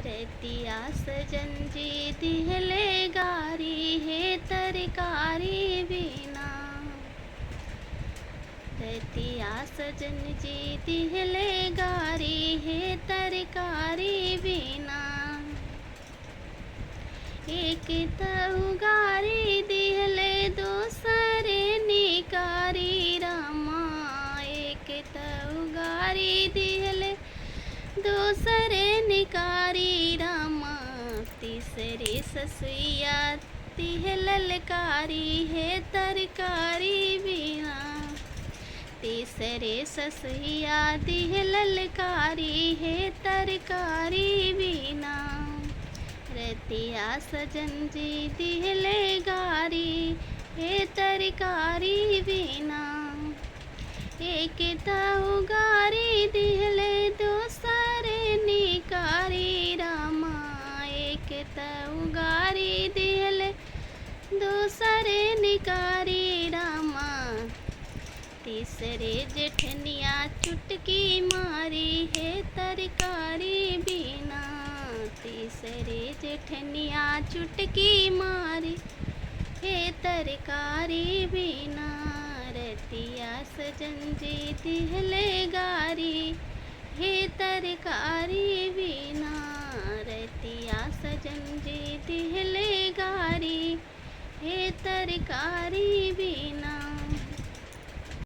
रतिया सजन जी दिहले गारी है तरकारी बिना। रतिया सजन जी दिहले गारी है तरकारी बिना। एक तहु गारी दिहले दोसरे निकारी रामा। एक तहु गारी दिहले दूसरे निकारी रामा। तीसरे ससुइया तिह ललकारी है तरकारी बिना। तीसरे ससुइया तिह ललकारी है तरकारी बिना। रतिया सजन जी दिहले गारी है तरकारी बिना। एक तहु गारी दिहले दूसरे निकारी रामा। एक तहु गारी दिहले दूसरे निकारी रामा। तीसरे जेठनिया चुटकी मारी है तरकारी बिना। तीसरे जेठनिया चुटकी मारी है तरकारी बिना। रतिया सजन जी दिहले गारी है तरकारी बिना। रतिया सजन जी दिहले गारी है तरकारी बिना।